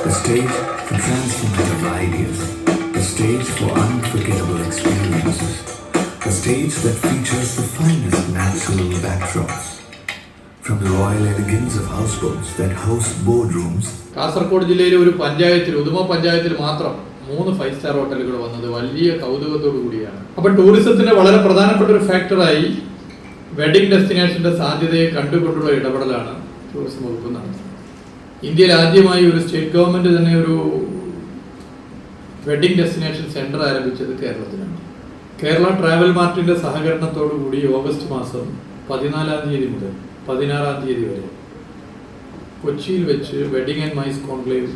A stage for transformative ideas. A stage for unforgettable experiences. A stage that features the finest natural backdrops. From the royal elegance of houseboats that host boardrooms. Kasaragod ജില്ലയിലെ ഒരു പഞ്ചായത്തിൽ, ഉദുമ പഞ്ചായത്തിൽ മാത്രം 3 5-സ്റ്റാർ ഹോട്ടലുകൾ വന്നത് വലിയ കൗതുകത്തോടു കൂടിയാണ്. അപ്പോൾ ടൂറിസത്തിന്റെ വളരെ പ്രധാനപ്പെട്ട ഒരു ഫാക്ടറായി വെഡിങ് ഡെസ്റ്റിനേഷന്റെ സാധ്യതയെ കണ്ടുകൊണ്ടുള്ള ഇടപെടലാണ് ടൂറിസം വകുപ്പ് നടത്തുന്നത്. ഇന്ത്യയിൽ ആദ്യമായി ഒരു സ്റ്റേറ്റ് ഗവൺമെന്റ് തന്നെ ഒരു വെഡിങ് ഡെസ്റ്റിനേഷൻ സെന്റർ ആരംഭിച്ചത് കേരളത്തിലാണ്. കേരള ട്രാവൽ മാർട്ടിന്റെ സഹകരണത്തോടു കൂടി ഓഗസ്റ്റ് മാസം 14-ാം തീയതി മുതൽ 16-ാം തീയതി വരെ കൊച്ചിയിൽ വെച്ച് വെഡിങ് ആൻഡ് മൈസ് കോൺക്ലേവ്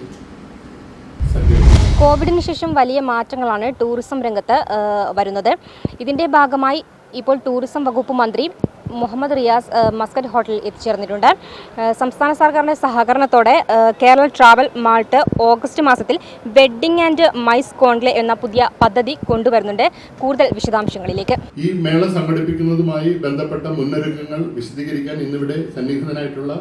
സംഘടിപ്പിച്ചു. കോവിഡിന് ശേഷം വലിയ മാറ്റങ്ങളാണ് ടൂറിസം രംഗത്ത് വരുന്നത്. ഇതിന്റെ ഭാഗമായി ഇപ്പോൾ ടൂറിസം വകുപ്പ് മന്ത്രി മുഹമ്മദ് റിയാസ് മസ്കറ്റ് ഹോട്ടലിൽ എത്തിച്ചേർന്നിട്ടുണ്ട്. സംസ്ഥാന സർക്കാരിന്റെ സഹകരണത്തോടെ കേരള ട്രാവൽ മാർട്ട് ഓഗസ്റ്റ് മാസത്തിൽ വെഡ്ഡിംഗ് ആൻഡ് മൈസ് കോൺക്ലേവ് എന്ന പുതിയ പദ്ധതി കൊണ്ടുവരുന്നുണ്ട്. കൂടുതൽ വിശദാംശങ്ങളിലേക്ക്. ഈ മേള സംഘടിപ്പിക്കുന്നതുമായി ബന്ധപ്പെട്ട മുന്നൊരുക്കങ്ങൾ വിശദീകരിക്കാൻ ഇന്നിവിടെ സന്നിഹിതനായിട്ടുള്ള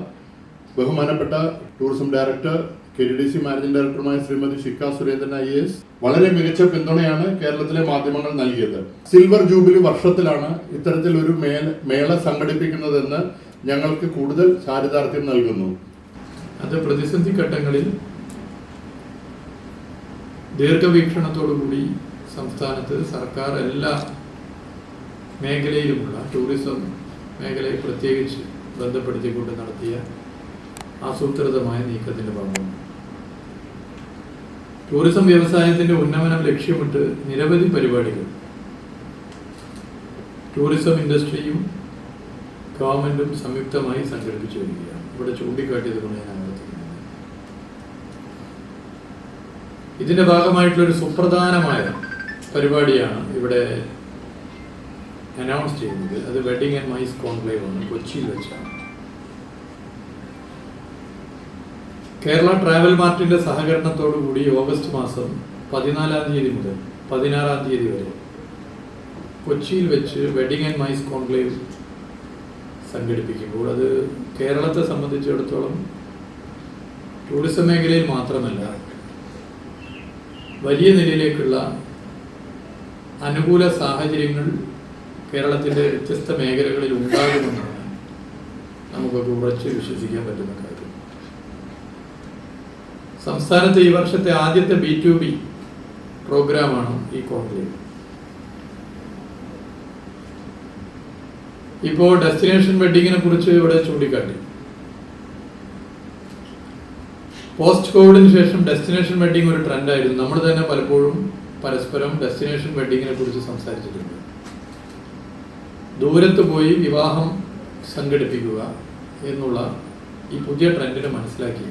ബഹുമാനപ്പെട്ട ടൂറിസം ഡയറക്ടർ KDDC മാനേജിംഗ് ഡയറക്ടറുമായ ശ്രീമതി ഷിക്ക സുരേന്ദ്രൻ IAS വളരെ മികച്ച പിന്തുണയാണ് കേരളത്തിലെ മാധ്യമങ്ങൾ നൽകിയത്. സിൽവർ ജൂബിലി വർഷത്തിലാണ് ഇത്തരത്തിലൊരു മേള സംഘടിപ്പിക്കുന്നതെന്ന് ഞങ്ങൾക്ക് കൂടുതൽ ചാരിതാർത്ഥ്യം നൽകുന്നു. അത് പ്രതിസന്ധി ഘട്ടങ്ങളിൽ ദീർഘവീക്ഷണത്തോടുകൂടി സംസ്ഥാനത്ത് സർക്കാർ എല്ലാ മേഖലയിലുമുള്ള ടൂറിസം മേഖലയെ പ്രത്യേകിച്ച് ബന്ധപ്പെടുത്തിക്കൊണ്ട് നടത്തിയ ആസൂത്രിതമായ നീക്കത്തിന്റെ ഭാഗമാണ്. ടൂറിസം വ്യവസായത്തിന്റെ ഉന്നമനം ലക്ഷ്യമിട്ട് നിരവധി പരിപാടികൾ ടൂറിസം ഇൻഡസ്ട്രിയും ഗവൺമെന്റും സംയുക്തമായി സംഘടിപ്പിച്ചു വരികയാണ്. ഇവിടെ ചൂണ്ടിക്കാട്ടിയതുകൊണ്ട് ഞാൻ ആവർത്തിക്കുന്നത് ഇതിന്റെ ഭാഗമായിട്ടുള്ളൊരു സുപ്രധാനമായ പരിപാടിയാണ് ഇവിടെ അനൗൺസ് ചെയ്യുന്നത്. അത് വെഡിങ് ആൻഡ് മൈസ് കോൺക്ലേവ് ആണ്. കൊച്ചിയിൽ വെച്ചാണ്. കേരള ട്രാവൽ മാർട്ടിന്റെ സഹകരണത്തോടു കൂടി ഓഗസ്റ്റ് മാസം 14-ാം തീയതി മുതൽ 16-ാം തീയതി വരെ കൊച്ചിയിൽ വെച്ച് വെഡിങ് ആൻഡ് മൈസ് കോൺക്ലേവ് സംഘടിപ്പിക്കുമ്പോൾ അത് കേരളത്തെ സംബന്ധിച്ചിടത്തോളം ടൂറിസം മേഖലയിൽ മാത്രമല്ല വലിയ നിലയിലേക്കുള്ള അനുകൂല സാഹചര്യങ്ങൾ കേരളത്തിൻ്റെ വ്യത്യസ്ത മേഖലകളിൽ ഉണ്ടാകുമെന്നാണ് നമുക്കൊക്കെ ഉറച്ച് വിശ്വസിക്കാൻ പറ്റുന്ന കാര്യം. സംസ്ഥാനത്ത് ഈ വർഷത്തെ ആദ്യത്തെ B2B പ്രോഗ്രാമാണ് ഈ കോൺക്ലേവ്. ഇപ്പോൾ ഡെസ്റ്റിനേഷൻ വെഡിങ്ങിനെ കുറിച്ച് ഇവിടെ ചൂണ്ടിക്കാട്ടി. പോസ്റ്റ് കോവിഡിന് ശേഷം ഡെസ്റ്റിനേഷൻ വെഡിങ് ഒരു ട്രെൻഡായിരുന്നു. നമ്മൾ തന്നെ പലപ്പോഴും പരസ്പരം ഡെസ്റ്റിനേഷൻ വെഡിങ്ങിനെ കുറിച്ച് സംസാരിച്ചിട്ടുണ്ട്. ദൂരത്ത് പോയി വിവാഹം സംഘടിപ്പിക്കുക എന്നുള്ള ഈ പുതിയ ട്രെൻഡിനെ മനസ്സിലാക്കി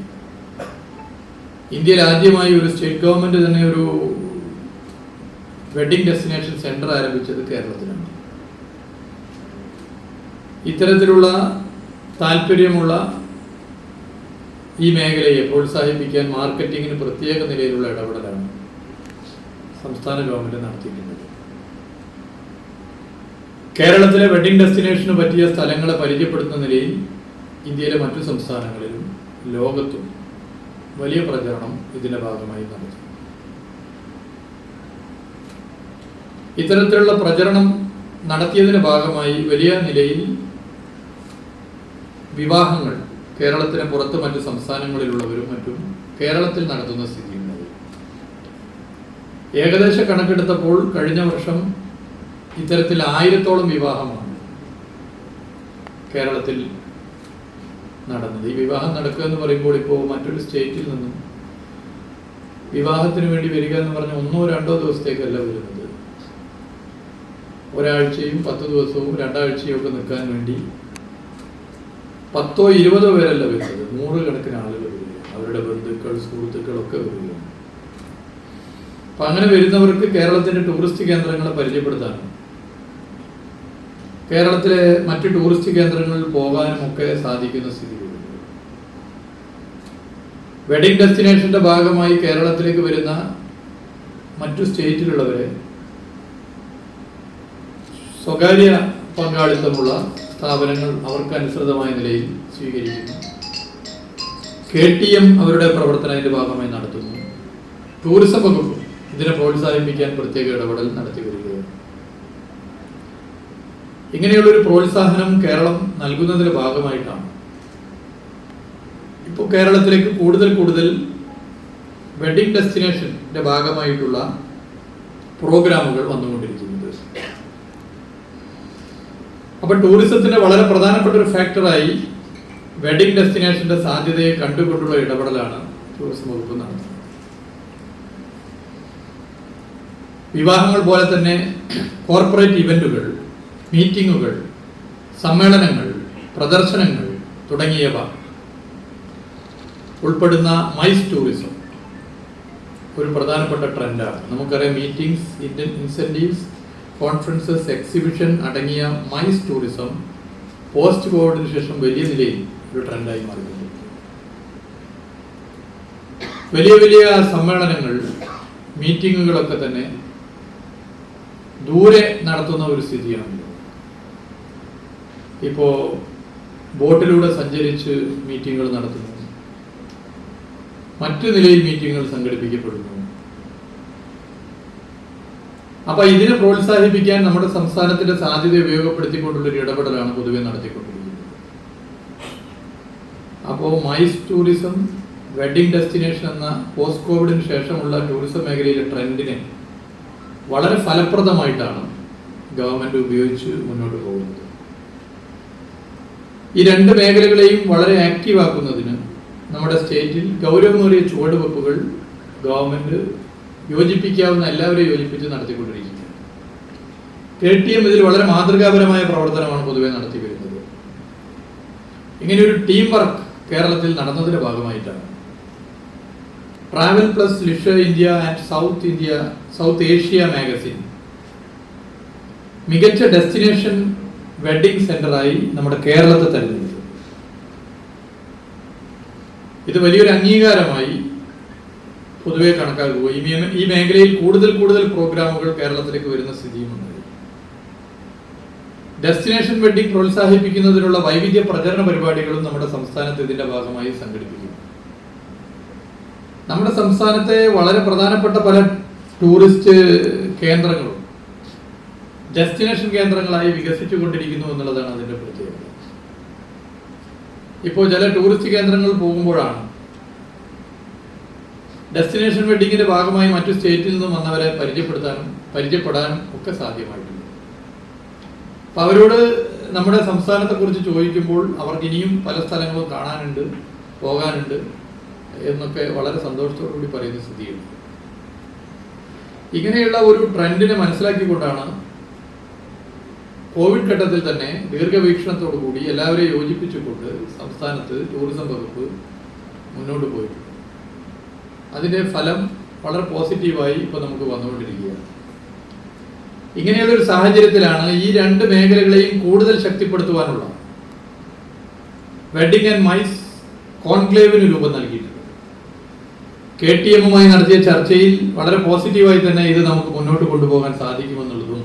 ഇന്ത്യയിൽ ആദ്യമായി ഒരു സ്റ്റേറ്റ് ഗവൺമെന്റ് തന്നെ ഒരു വെഡിങ് ഡെസ്റ്റിനേഷൻ സെന്റർ ആരംഭിച്ചത് കേരളത്തിലാണ്. ഇത്തരത്തിലുള്ള താല്പര്യമുള്ള ഈ മേഖലയെ പ്രോത്സാഹിപ്പിക്കാൻ മാർക്കറ്റിങ്ങിന് പ്രത്യേക നിലയിലുള്ള ഇടപെടലാണ് സംസ്ഥാന ഗവൺമെന്റ് നടത്തിയിട്ടുള്ളത്. കേരളത്തിലെ വെഡിങ് ഡെസ്റ്റിനേഷന് പറ്റിയ സ്ഥലങ്ങളെ പരിചയപ്പെടുത്തുന്ന നിലയിൽ ഇന്ത്യയിലെ മറ്റു സംസ്ഥാനങ്ങളിലും ലോകത്തും വലിയ പ്രചരണം ഇതിന്റെ ഭാഗമായി നടത്തി. ഇത്തരത്തിലുള്ള പ്രചരണം നടത്തിയതിന്റെ ഭാഗമായി വലിയ നിലയിൽ വിവാഹങ്ങൾ കേരളത്തിന് പുറത്ത് മറ്റു സംസ്ഥാനങ്ങളിലുള്ളവരും മറ്റും കേരളത്തിൽ നടത്തുന്ന സ്ഥിതിയുണ്ടായി. ഏകദേശ കണക്കെടുത്തപ്പോൾ കഴിഞ്ഞ വർഷം ഇത്തരത്തിൽ 1000-ഓളം വിവാഹമാണ് കേരളത്തിൽ നടന്നത്. ഈ വിവാഹം നടക്കുക എന്ന് പറയുമ്പോൾ ഇപ്പോൾ മറ്റൊരു സ്റ്റേറ്റിൽ നിന്നും വിവാഹത്തിന് വേണ്ടി വരിക എന്ന് പറഞ്ഞാൽ 1-2 ദിവസത്തേക്കല്ല വരുന്നത്. ഒരാഴ്ചയും 10 ദിവസവും 2 ആഴ്ചയും ഒക്കെ നിൽക്കാൻ വേണ്ടി 10-20 പേരല്ല വരുന്നത്. 100 കണക്കിന് ആളുകൾ വരിക, അവരുടെ ബന്ധുക്കൾ സുഹൃത്തുക്കളൊക്കെ വരികയാണ്. അപ്പൊ അങ്ങനെ വരുന്നവർക്ക് കേരളത്തിന്റെ ടൂറിസ്റ്റ് കേന്ദ്രങ്ങളെ പരിചയപ്പെടുത്താനും കേരളത്തിലെ മറ്റ് ടൂറിസ്റ്റ് കേന്ദ്രങ്ങളിൽ പോകാനും ഒക്കെ സാധിക്കുന്ന സ്ഥിതി. വെഡിങ് ഡെസ്റ്റിനേഷന്റെ ഭാഗമായി കേരളത്തിലേക്ക് വരുന്ന മറ്റു സ്റ്റേറ്റിലുള്ളവരെ സ്വകാര്യ പങ്കാളിത്തമുള്ള സ്ഥാപനങ്ങൾ അവർക്ക് അനുസൃതമായ നിലയിൽ സ്വീകരിക്കുന്നു. KTM അവരുടെ പ്രവർത്തനത്തിന്റെ ഭാഗമായി നടത്തുന്നു. ടൂറിസം വകുപ്പ് ഇതിനെ പ്രോത്സാഹിപ്പിക്കാൻ പ്രത്യേക ഇടപെടൽ നടത്തി വരികയാണ്. ഇങ്ങനെയുള്ളൊരു പ്രോത്സാഹനം കേരളം നൽകുന്നതിന്റെ ഭാഗമായിട്ടാണ് ഇപ്പോൾ കേരളത്തിലേക്ക് കൂടുതൽ വെഡിങ് ഡെസ്റ്റിനേഷന്റെ ഭാഗമായിട്ടുള്ള പ്രോഗ്രാമുകൾ വന്നുകൊണ്ടിരിക്കുന്നത്. അപ്പൊ ടൂറിസത്തിന്റെ വളരെ പ്രധാനപ്പെട്ട ഒരു ഫാക്ടറായി വെഡിങ് ഡെസ്റ്റിനേഷന്റെ സാധ്യതയെ കണ്ടുകൊണ്ടുള്ള ഇടപെടലാണ് ടൂറിസം വകുപ്പ് നടത്തുന്നത്. വിവാഹങ്ങൾ പോലെ തന്നെ കോർപ്പറേറ്റ് ഇവന്റുകൾ, മീറ്റിങ്ങുകൾ, സമ്മേളനങ്ങൾ, പ്രദർശനങ്ങൾ തുടങ്ങിയവ ഉൾപ്പെടുന്ന മൈസ് ടൂറിസം ഒരു പ്രധാനപ്പെട്ട ട്രെൻഡാണ്. നമുക്കറിയാം, മീറ്റിംഗ്സ്, ഇൻസെന്റീവ്സ്, കോൺഫറൻസസ്, എക്സിബിഷൻ അടങ്ങിയ മൈസ് ടൂറിസം പോസ്റ്റ് കോവിഡിന് ശേഷം വലിയ നിലയിൽ ഒരു ട്രെൻഡായി മാറിയിട്ടുണ്ട്. വലിയ സമ്മേളനങ്ങൾ, മീറ്റിങ്ങുകളൊക്കെ തന്നെ ദൂരെ നടത്തുന്ന ഒരു സ്ഥിതിയാണ്. ഇപ്പോ ബോട്ടിലൂടെ സഞ്ചരിച്ച് മീറ്റിങ്ങുകൾ നടത്തുന്നു, മറ്റു നിലയിൽ മീറ്റിങ്ങുകൾ സംഘടിപ്പിക്കപ്പെടുന്നു. അപ്പൊ ഇതിനെ പ്രോത്സാഹിപ്പിക്കാൻ നമ്മുടെ സംസ്ഥാനത്തിന്റെ സാധ്യത ഉപയോഗപ്പെടുത്തിക്കൊണ്ടുള്ള ഒരു ഇടപെടലാണ് പൊതുവെ നടത്തിക്കൊണ്ടിരിക്കുന്നത്. അപ്പോൾ മൈസ് ടൂറിസം, വെഡിങ് ഡെസ്റ്റിനേഷൻ എന്ന പോസ്റ്റ് കോവിഡിന് ശേഷമുള്ള ടൂറിസം മേഖലയിലെ ട്രെൻഡിനെ വളരെ ഫലപ്രദമായിട്ടാണ് ഗവൺമെന്റ് ഉപയോഗിച്ച് മുന്നോട്ട് പോകുന്നത്. ഈ രണ്ട് മേഖലകളെയും വളരെ ആക്റ്റീവ് ആക്കുന്നതിന് നമ്മുടെ സ്റ്റേറ്റിൽ ഗൗരവമേറിയ ചുവടുവെപ്പുകൾ ഗവൺമെന്റ് യോജിപ്പിക്കാവുന്ന എല്ലാവരെയും യോജിപ്പിച്ച് നടത്തിക്കൊണ്ടിരിക്കുന്നത്. KTM ഇതിൽ വളരെ മാതൃകാപരമായ പ്രവർത്തനമാണ് പൊതുവെ നടത്തി വരുന്നത്. ഇങ്ങനെയൊരു ടീം വർക്ക് കേരളത്തിൽ നടന്നതിന്റെ ഭാഗമായിട്ടാണ് travel plus leisure India and south Asia magazine മികച്ച ഡെസ്റ്റിനേഷൻ വെഡിങ് സെന്ററായി നമ്മുടെ കേരളത്തെ തെരഞ്ഞെടുത്തു. ഇത് വലിയൊരു അംഗീകാരമായി പൊതുവെ കണക്കാക്കുക. ഈ മേഖലയിൽ കൂടുതൽ പ്രോഗ്രാമുകൾ കേരളത്തിലേക്ക് വരുന്ന സ്ഥിതിയുമുണ്ട്. ഡെസ്റ്റിനേഷൻ വെഡിങ് പ്രോത്സാഹിപ്പിക്കുന്നതിനുള്ള വൈവിധ്യ പ്രചരണ പരിപാടികളും നമ്മുടെ സംസ്ഥാനത്ത് ഇതിന്റെ ഭാഗമായി സംഘടിപ്പിക്കും. നമ്മുടെ സംസ്ഥാനത്തെ വളരെ പ്രധാനപ്പെട്ട പല ടൂറിസ്റ്റ് കേന്ദ്രങ്ങളും ഡെസ്റ്റിനേഷൻ കേന്ദ്രങ്ങളായി വികസിച്ചുകൊണ്ടിരിക്കുന്നു എന്നുള്ളതാണ് അതിന്റെ പ്രത്യേകത. ഇപ്പോൾ ചില ടൂറിസ്റ്റ് കേന്ദ്രങ്ങൾ പോകുമ്പോഴാണ് ഡെസ്റ്റിനേഷൻ വെഡിങ്ങിന്റെ ഭാഗമായി മറ്റു സ്റ്റേറ്റിൽ നിന്നും വന്നവരെ പരിചയപ്പെടാനും ഒക്കെ സാധ്യമായിട്ടുണ്ട്. അപ്പൊ അവരോട് നമ്മുടെ സംസ്ഥാനത്തെ കുറിച്ച് ചോദിക്കുമ്പോൾ അവർക്ക് ഇനിയും പല സ്ഥലങ്ങളും കാണാനുണ്ട്, പോകാനുണ്ട് എന്നൊക്കെ വളരെ സന്തോഷത്തോടു കൂടി പറയുന്ന സ്ഥിതിയുണ്ട്. ഇങ്ങനെയുള്ള ഒരു ട്രെൻഡിനെ മനസ്സിലാക്കിക്കൊണ്ടാണ് കോവിഡ് ഘട്ടത്തിൽ തന്നെ ദീർഘവീക്ഷണത്തോടു കൂടി എല്ലാവരെയും യോജിപ്പിച്ചുകൊണ്ട് സംസ്ഥാനത്ത് ടൂറിസം വകുപ്പ് മുന്നോട്ട് പോയിട്ടുണ്ട്. അതിന്റെ ഫലം വളരെ പോസിറ്റീവായി ഇപ്പൊ നമുക്ക് വന്നുകൊണ്ടിരിക്കുകയാണ്. ഇങ്ങനെയുള്ള ഒരു സാഹചര്യത്തിലാണ് ഈ രണ്ട് മേഖലകളെയും കൂടുതൽ ശക്തിപ്പെടുത്തുവാനുള്ള വെഡിങ് ആൻഡ് മൈസ് കോൺക്ലേവിന് രൂപം നൽകിയിട്ടുണ്ട്. KTM-മായി നടത്തിയ ചർച്ചയിൽ വളരെ പോസിറ്റീവായി തന്നെ ഇത് നമുക്ക് മുന്നോട്ട് കൊണ്ടുപോകാൻ സാധിക്കുമെന്നുള്ളതും,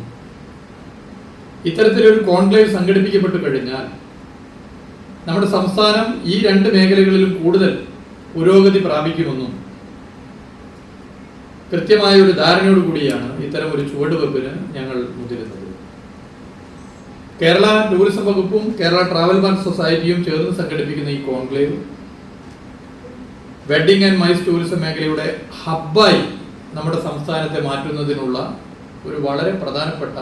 ഇത്തരത്തിലൊരു കോൺക്ലേവ് സംഘടിപ്പിക്കപ്പെട്ടു കഴിഞ്ഞാൽ നമ്മുടെ സംസ്ഥാനം ഈ രണ്ട് മേഖലകളിലും കൂടുതൽ പുരോഗതി പ്രാപിക്കുമെന്നും കൃത്യമായ ഒരു ധാരണയോട് കൂടിയാണ് ഇത്തരം ഒരു ചുവടുവെപ്പിന് ഞങ്ങൾ മുതിരുന്നത്. കേരള ടൂറിസം വകുപ്പും കേരള ട്രാവൽ മാൻ സൊസൈറ്റിയും ചേർന്ന് സംഘടിപ്പിക്കുന്ന ഈ conclave wedding and mice tourism മേഖലയുടെ ഹബ്ബായി നമ്മുടെ സംസ്ഥാനത്തെ മാറ്റുന്നതിനുള്ള ഒരു വളരെ പ്രധാനപ്പെട്ട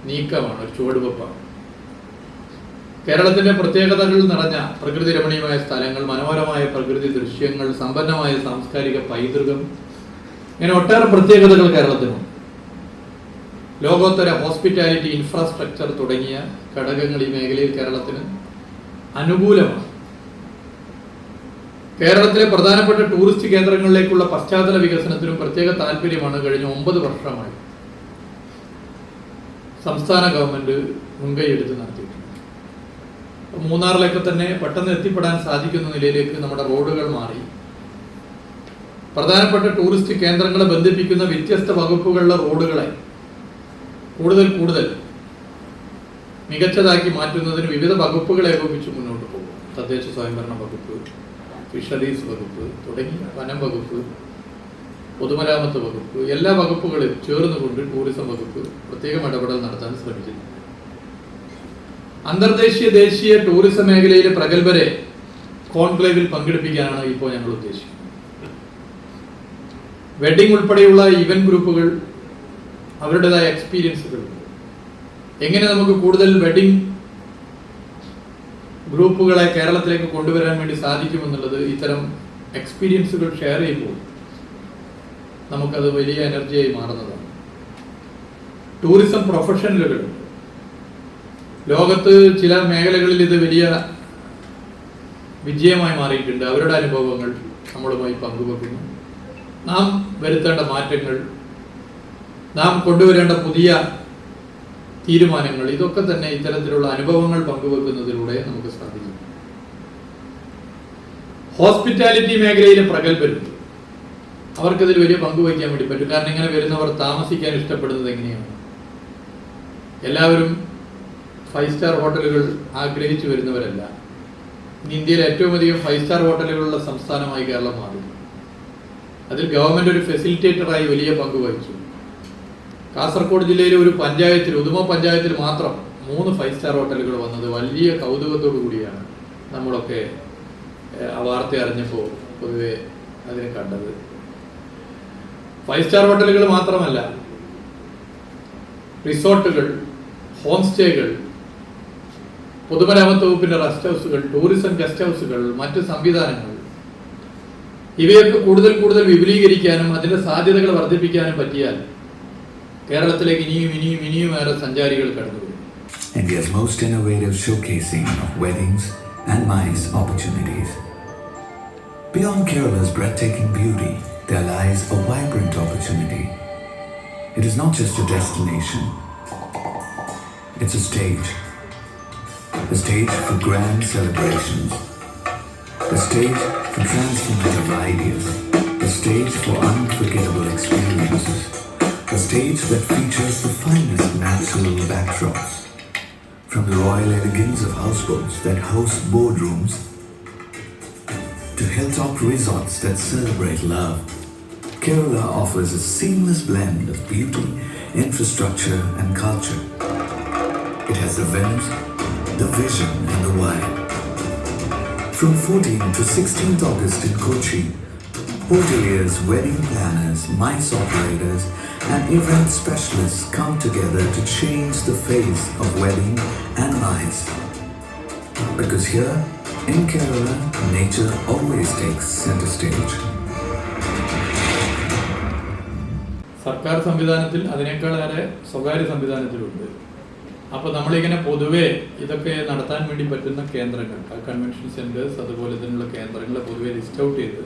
നീക്കമാണ്, ഒരു ചുവടുവെപ്പാണ്. കേരളത്തിന്റെ പ്രത്യേകതകൾ നിറഞ്ഞ പ്രകൃതി രമണീയമായ സ്ഥലങ്ങൾ, മനോഹരമായ പ്രകൃതി ദൃശ്യങ്ങൾ, സമ്പന്നമായ സാംസ്കാരിക പൈതൃകം, ഇങ്ങനെ ഒട്ടേറെ പ്രത്യേകതകൾ കേരളത്തിനുണ്ട്. ലോകോത്തര ഹോസ്പിറ്റാലിറ്റി ഇൻഫ്രാസ്ട്രക്ചർ തുടങ്ങിയ ഘടകങ്ങൾ ഈ മേഖലയിൽ കേരളത്തിന് അനുകൂലമാണ്. കേരളത്തിലെ പ്രധാനപ്പെട്ട ടൂറിസ്റ്റ് കേന്ദ്രങ്ങളിലേക്കുള്ള പശ്ചാത്തല വികസനത്തിനും പ്രത്യേക താല്പര്യമാണ് കഴിഞ്ഞ 9 വർഷമായി സംസ്ഥാന ഗവൺമെന്റ് മുൻകൈയെടുത്ത് നടത്തിയിട്ടുണ്ട്. മൂന്നാറിലൊക്കെ തന്നെ പെട്ടെന്ന് എത്തിപ്പെടാൻ സാധിക്കുന്ന നിലയിലേക്ക് നമ്മുടെ റോഡുകൾ മാറി. പ്രധാനപ്പെട്ട ടൂറിസ്റ്റ് കേന്ദ്രങ്ങളെ ബന്ധിപ്പിക്കുന്ന വ്യത്യസ്ത വകുപ്പുകളിലെ റോഡുകളെ കൂടുതൽ മികച്ചതാക്കി മാറ്റുന്നതിന് വിവിധ വകുപ്പുകളെ ഏകോപിച്ച് മുന്നോട്ട് പോകും. തദ്ദേശ സ്വയംഭരണ വകുപ്പ്, ഫിഷറീസ് വകുപ്പ് തുടങ്ങി വനം വകുപ്പ്, പൊതുമരാമത്ത് വകുപ്പ്, എല്ലാ വകുപ്പുകളും ചേർന്നുകൊണ്ട് ടൂറിസം വകുപ്പ് പ്രത്യേകം ഇടപെടൽ നടത്താൻ ശ്രമിക്കുന്നു. അന്തർദേശീയ ദേശീയ ടൂറിസം മേഖലയിലെ പ്രഗത്ഭരെ കോൺക്ലേവിൽ പങ്കെടുപ്പിക്കാനാണ് ഇപ്പോൾ ഞങ്ങൾ ഉദ്ദേശിക്കുന്നത്. വെഡിങ് ഉൾപ്പെടെയുള്ള ഇവന്റ് ഗ്രൂപ്പുകൾ അവരുടേതായ എക്സ്പീരിയൻസുകൾ, എങ്ങനെ നമുക്ക് കൂടുതൽ വെഡിങ് ഗ്രൂപ്പുകളെ കേരളത്തിലേക്ക് കൊണ്ടുവരാൻ വേണ്ടി സാധിക്കുമെന്നുള്ളത് ഇത്തരം എക്സ്പീരിയൻസുകൾ ഷെയർ ചെയ്യുമ്പോൾ നമുക്കത് വലിയ എനർജിയായി മാറുന്നതാണ്. ടൂറിസം പ്രൊഫഷണലുകൾ ലോകത്ത് ചില മേഖലകളിൽ ഇത് വലിയ വിജയമായി മാറിയിട്ടുണ്ട്. അവരുടെ അനുഭവങ്ങൾ നമ്മളുമായി പങ്കുവെക്കുന്നു. നാം വരുത്തേണ്ട മാറ്റങ്ങൾ, നാം കൊണ്ടുവരേണ്ട പുതിയ തീരുമാനങ്ങൾ, ഇതൊക്കെ തന്നെ ഇത്തരത്തിലുള്ള അനുഭവങ്ങൾ പങ്കുവെക്കുന്നതിലൂടെ നമുക്ക് സാധിക്കും. ഹോസ്പിറ്റാലിറ്റി മേഖലയിലെ പ്രഗത്ഭരുണ്ട്, അവർക്കതിൽ വലിയ പങ്കുവയ്ക്കാൻ വേണ്ടി പറ്റും. കാരണം ഇങ്ങനെ വരുന്നവർ താമസിക്കാൻ ഇഷ്ടപ്പെടുന്നത് എങ്ങനെയാണ്? എല്ലാവരും 5 സ്റ്റാർ ഹോട്ടലുകൾ ആഗ്രഹിച്ചു വരുന്നവരല്ല. ഇന്ത്യയിൽ ഏറ്റവും അധികം 5 സ്റ്റാർ ഹോട്ടലുകളുള്ള സംസ്ഥാനമായി കേരളം മാറി. അതിൽ ഗവൺമെന്റ് ഒരു ഫെസിലിറ്റേറ്ററായി വലിയ പങ്ക് വഹിച്ചു. കാസർഗോഡ് ജില്ലയിലെ ഒരു പഞ്ചായത്തിൽ, ഉദുമ പഞ്ചായത്തിൽ മാത്രം 3 5 സ്റ്റാർ ഹോട്ടലുകൾ വന്നത് വലിയ കൗതുകത്തോടു കൂടിയാണ് നമ്മളൊക്കെ ആ വാർത്ത അറിഞ്ഞപ്പോൾ പൊതുവെ അതിനെ കണ്ടത്. 5 സ്റ്റാർ ഹോട്ടലുകൾ മാത്രമല്ല, റിസോർട്ടുകൾ, ഹോം സ്റ്റേകൾ, പൊതുമരാമത്ത് വകുപ്പിന്റെ റെസ്റ്റ് ഹൗസുകൾ, ടൂറിസം ഗസ്റ്റ് ഹൗസുകൾ, മറ്റ് സംവിധാനങ്ങൾ, ഇവയൊക്കെ കൂടുതൽ കൂടുതൽ വിപുലീകരിക്കാനും അതിന്റെ സാധ്യതകൾ വർദ്ധിപ്പിക്കാനും പറ്റിയാൽ കേരളത്തിലേക്ക് ഇനിയും ഏറെ സഞ്ചാരികൾ കടന്നുവരും. India's most innovative showcasing of weddings and MICE opportunities. Beyond Kerala's breathtaking beauty, there lies a vibrant opportunity. It is not just a destination, it's a stage. A stage for grand celebrations. A stage for transformative ideas. A stage for unforgettable experiences. A stage that features the finest natural backdrops. From the royal elegance of houseboats that host boardrooms to hilltop resorts that celebrate love, Kerala offers a seamless blend of beauty, infrastructure and culture. It has the whims, the vision and the wire. From 14 to 16th August in Kochi, hoteliers, wedding planners, MICE operators and event specialists come together to change the face of wedding and MICE. Because here in Kerala, nature always takes center stage. സർക്കാർ സംവിധാനത്തിൽ അതിനേക്കാളേറെ സ്വകാര്യ സംവിധാനത്തിലുണ്ട്. അപ്പോൾ നമ്മളിങ്ങനെ പൊതുവെ ഇതൊക്കെ നടത്താൻ വേണ്ടി പറ്റുന്ന കേന്ദ്രങ്ങൾ, കൺവെൻഷൻ സെന്റേഴ്സ്, അതുപോലെ തന്നെയുള്ള കേന്ദ്രങ്ങളെ പൊതുവെ ലിസ്റ്റ് ഔട്ട് ചെയ്ത്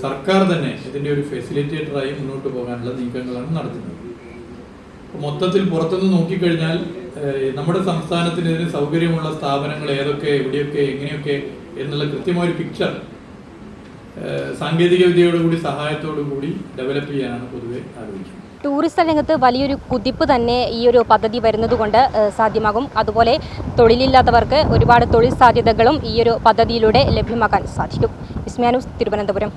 സർക്കാർ തന്നെ ഇതിൻ്റെ ഒരു ഫെസിലിറ്റേറ്ററായി മുന്നോട്ട് പോകാനുള്ള നീക്കങ്ങളാണ് നടത്തുന്നത്. മൊത്തത്തിൽ പുറത്തുനിന്ന് നോക്കിക്കഴിഞ്ഞാൽ നമ്മുടെ സംസ്ഥാനത്തിന് ഇതിന് സൗകര്യമുള്ള സ്ഥാപനങ്ങൾ ഏതൊക്കെ, എവിടെയൊക്കെ, എങ്ങനെയൊക്കെ എന്നുള്ള കൃത്യമായൊരു പിക്ചർ സാങ്കേതിക വിദ്യയോടുകൂടി സഹായത്തോടുകൂടി ഡെവലപ്പ് ചെയ്യാനാണ് പൊതുവെ ആലോചിക്കുന്നത്. ടൂറിസം രംഗത്ത് വലിയൊരു കുതിപ്പ് തന്നെ ഈ ഒരു പദ്ധതി വരുന്നതുകൊണ്ട് സാധ്യമാകും. അതുപോലെ തൊഴിലില്ലാത്തവർക്ക് ഒരുപാട് തൊഴിൽ സാധ്യതകളും ഈ ഒരു പദ്ധതിയിലൂടെ ലഭ്യമാക്കാൻ സാധിക്കും. വിസ്മയ ന്യൂസ്, തിരുവനന്തപുരം.